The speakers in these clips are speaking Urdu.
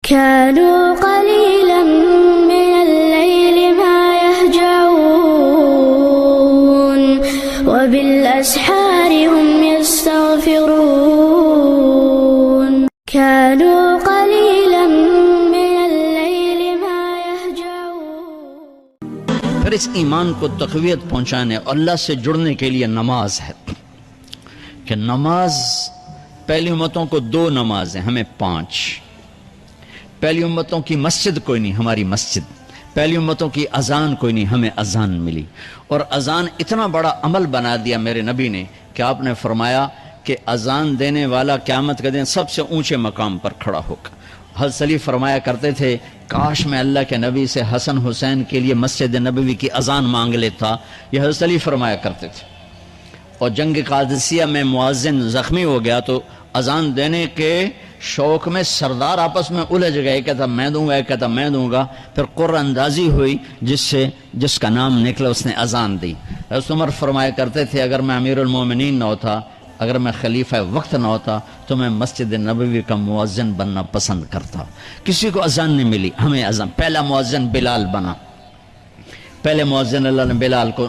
كانوا قليلا من الليل ما يهجعون وبالأسحار هم يستغفرون كانوا قليلا من الليل ما يهجعون. پھر اس ایمان کو تقویت پہنچانے اور اللہ سے جڑنے کے لیے نماز ہے کہ نماز پہلی امتوں کو 2 نمازیں، ہمیں 5. پہلی امتوں کی مسجد کوئی نہیں، ہماری مسجد. پہلی امتوں کی اذان کوئی نہیں، ہمیں اذان ملی. اور اذان اتنا بڑا عمل بنا دیا میرے نبی نے کہ آپ نے فرمایا کہ اذان دینے والا قیامت کے دن سب سے اونچے مقام پر کھڑا ہوگا. حضرت علی فرمایا کرتے تھے کاش میں اللہ کے نبی سے حسن حسین کے لیے مسجد نبوی کی اذان مانگ لیتا. یہ حضرت علی فرمایا کرتے تھے. اور جنگ قادسیہ میں مؤذن زخمی ہو گیا تو اذان دینے کے شوق میں سردار آپس میں الجھ گئے، کہتا میں دوں گا، کہتا میں دوں گا. پھر قرآن اندازی ہوئی جس کا نام نکلا اس نے اذان دی. حضرت عمر فرمایا کرتے تھے اگر میں امیر المومنین نہ ہوتا، اگر میں خلیفہ وقت نہ ہوتا تو میں مسجد نبوی کا مؤذن بننا پسند کرتا. کسی کو اذان نہیں ملی، ہمیں اذان. پہلا مؤذن بلال بنا. پہلے مؤذن اللہ نے بلال کو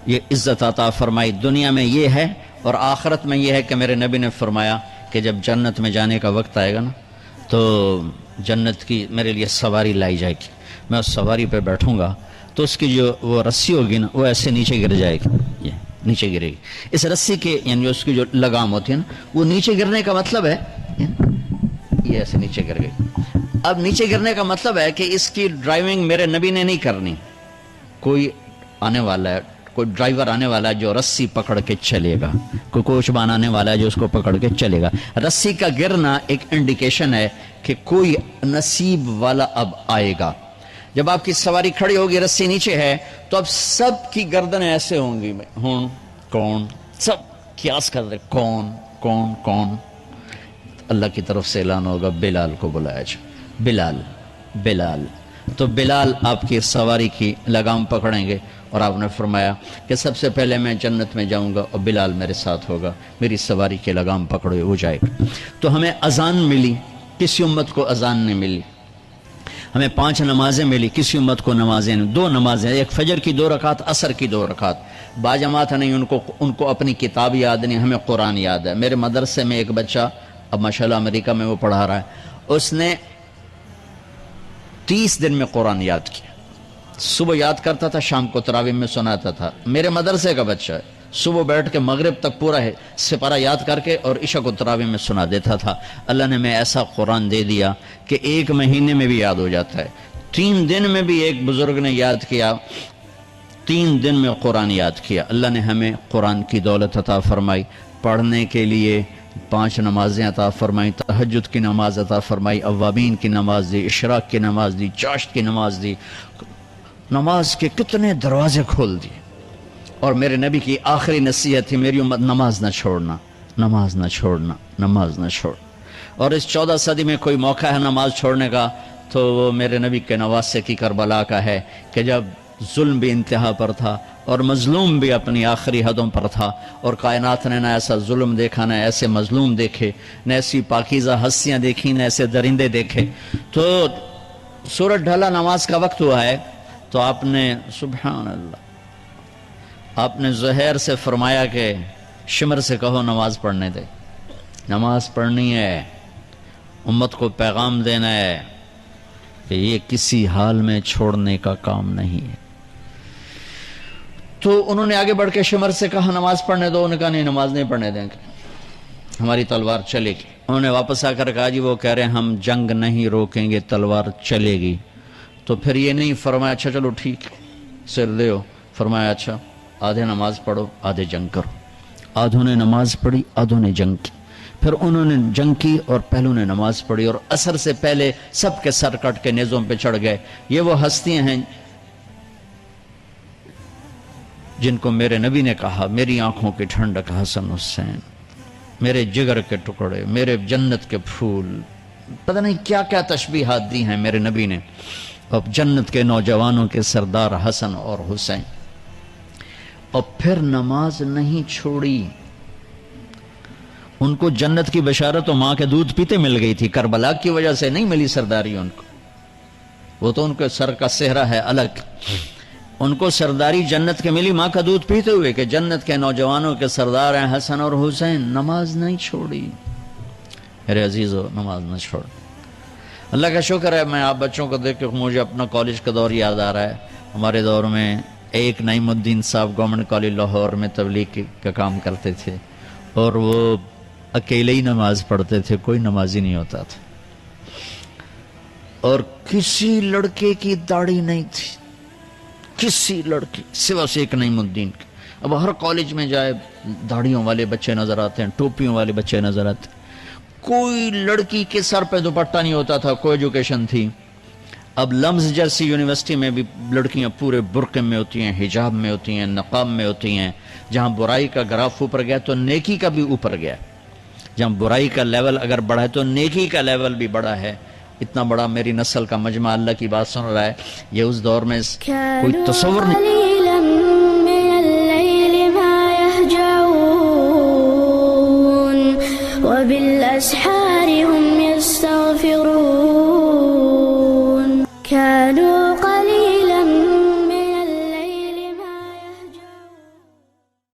یہ عزت عطا فرمائی. دنیا میں یہ ہے اور آخرت میں یہ ہے کہ میرے نبی نے فرمایا کہ جب جنت میں جانے کا وقت آئے گا نا تو جنت کی میرے لیے سواری لائی جائے گی. میں اس سواری پہ بیٹھوں گا تو اس کی جو وہ رسی ہوگی نا وہ ایسے نیچے گر جائے گی، یہ نیچے گرے گی. اس رسی کے یعنی اس کی جو لگام ہوتی ہے نا وہ نیچے گرنے کا مطلب ہے یہ ایسے نیچے گر گئی. اب نیچے گرنے کا مطلب ہے کہ اس کی ڈرائیونگ میرے نبی نے نہیں کرنی. کوئی آنے والا ہے، کوئی ڈرائیور آنے والا ہے جو رسی پکڑ کے چلے گا، کوئی کوچبان آنے والا ہے جو اس کو پکڑ کے چلے گا. رسی کا گرنا ایک انڈیکیشن ہے کہ کوئی نصیب والا اب آئے گا. جب آپ کی سواری کھڑی ہوگی، رسی نیچے ہے تو اب سب کی گردنیں ایسے ہوں گی، کون سب قیاس کر رہے کون کون کون. اللہ کی طرف سے اعلان ہوگا بلال کو بلایا جائے. بلال بلال تو بلال آپ کی سواری کی لگام پکڑیں گے. اور آپ نے فرمایا کہ سب سے پہلے میں جنت میں جاؤں گا اور بلال میرے ساتھ ہوگا، میری سواری کے لگام پکڑے ہو جائے گا. تو ہمیں اذان ملی، کسی امت کو اذان نہیں ملی. ہمیں 5 نمازیں ملی، کسی امت کو نمازیں نہیں. 2 نمازیں، ایک فجر کی 2 رکعت، عصر کی 2 رکعت. باجماعت نہیں، ان کو اپنی کتاب یاد نہیں، ہمیں قرآن یاد ہے. میرے مدرسے میں ایک بچہ اب ماشاءاللہ امریکہ میں وہ پڑھا رہا ہے، اس نے 30 دن میں قرآن یاد کیا. صبح یاد کرتا تھا، شام کو تراویح میں سناتا تھا. میرے مدرسے کا بچہ ہے، صبح بیٹھ کے مغرب تک پورا ہے سپارہ یاد کر کے اور عشاء کو تراویح میں سنا دیتا تھا. اللہ نے میں ایسا قرآن دے دیا کہ 1 مہینے میں بھی یاد ہو جاتا ہے. 3 دن میں بھی ایک بزرگ نے یاد کیا، 3 دن میں قرآن یاد کیا. اللہ نے ہمیں قرآن کی دولت عطا فرمائی، پڑھنے کے لیے 5 نمازیں عطا فرمائی، تہجد کی نماز عطا فرمائی، اوابین کی نماز دی، اشراق کی نماز دی، چاشت کی نماز دی. نماز کے کتنے دروازے کھول دیے. اور میرے نبی کی آخری نصیحت تھی میری امت نماز نہ چھوڑنا، نماز نہ چھوڑنا، نماز نہ چھوڑ. اور اس 14 صدی میں کوئی موقع ہے نماز چھوڑنے کا تو وہ میرے نبی کے نواسے کی کربلا کا ہے کہ جب ظلم بھی انتہا پر تھا اور مظلوم بھی اپنی آخری حدوں پر تھا اور کائنات نے نہ ایسا ظلم دیکھا، نہ ایسے مظلوم دیکھے، نہ ایسی پاکیزہ ہستیاں دیکھی، نہ ایسے درندے دیکھے. تو سورج ڈھلا، نماز کا وقت ہوا ہے تو آپ نے سبحان اللہ، آپ نے زہیر سے فرمایا کہ شمر سے کہو نماز پڑھنے دے. نماز پڑھنی ہے، امت کو پیغام دینا ہے کہ یہ کسی حال میں چھوڑنے کا کام نہیں ہے. تو انہوں نے آگے بڑھ کے شمر سے کہا نماز پڑھنے دو. انہوں نے کہا نہیں، نماز نہیں پڑھنے دیں گے، ہماری تلوار چلے گی. انہوں نے واپس آ کر کہا جی وہ کہہ رہے ہیں ہم جنگ نہیں روکیں گے، تلوار چلے گی. تو پھر یہ نہیں فرمایا اچھا چلو ٹھیک سر دے ہو، فرمایا اچھا آدھے نماز پڑھو آدھے جنگ کرو. آدھوں نے نماز پڑھی، آدھوں نے جنگ کی. پھر انہوں نے جنگ کی اور پہلوں نے نماز پڑھی اور عصر سے پہلے سب کے سر کٹ کے نیزوں پہ چڑھ گئے. یہ وہ ہستیاں ہیں جن کو میرے نبی نے کہا میری آنکھوں کی ٹھنڈک حسن حسین، میرے جگر کے ٹکڑے، میرے جنت کے پھول. پتہ نہیں کیا کیا تشبیہات دی ہیں میرے نبی نے. اب جنت کے نوجوانوں کے سردار حسن اور حسین. اور پھر نماز نہیں چھوڑی. ان کو جنت کی بشارت و ماں کے دودھ پیتے مل گئی تھی، کربلا کی وجہ سے نہیں ملی سرداری ان کو، وہ تو ان کے سر کا صحرا ہے الگ، ان کو سرداری جنت کے ملی ماں کا دودھ پیتے ہوئے کہ جنت کے نوجوانوں کے سردار ہیں حسن اور حسین، نماز نہیں چھوڑی۔ میرے عزیزو، نماز نہ چھوڑ۔ اللہ کا شکر ہے، میں آپ بچوں کو دیکھ کے مجھے اپنا کالج کا دور یاد آ رہا ہے۔ ہمارے دور میں ایک نعیم الدین صاحب گورنمنٹ کالج لاہور میں تبلیغ کا کام کرتے تھے، اور وہ اکیلے ہی نماز پڑھتے تھے، کوئی نمازی نہیں ہوتا تھا، اور کسی لڑکے کی داڑھی نہیں تھی، کسی لڑکی سوا سے ایک نعیم الدین کی۔ اب ہر کالج میں جائے داڑھیوں والے بچے نظر آتے ہیں، ٹوپیوں والے بچے نظر آتے ہیں، کوئی لڑکی کے سر پہ دوپٹہ نہیں ہوتا تھا، کوئی ایجوکیشن تھی۔ اب لمز جیسی یونیورسٹی میں بھی لڑکیاں پورے برقع میں ہوتی ہیں، حجاب میں ہوتی ہیں، نقاب میں ہوتی ہیں۔ جہاں برائی کا گراف اوپر گیا تو نیکی کا بھی اوپر گیا، جہاں برائی کا لیول اگر بڑھا ہے تو نیکی کا لیول بھی بڑا ہے۔ اتنا بڑا میری نسل کا مجمع اللہ کی بات سن رہا ہے، یہ اس دور میں کوئی تصور نہیں۔ قليلا من الليل ما يهجعون وبالأسحار هم يستغفرون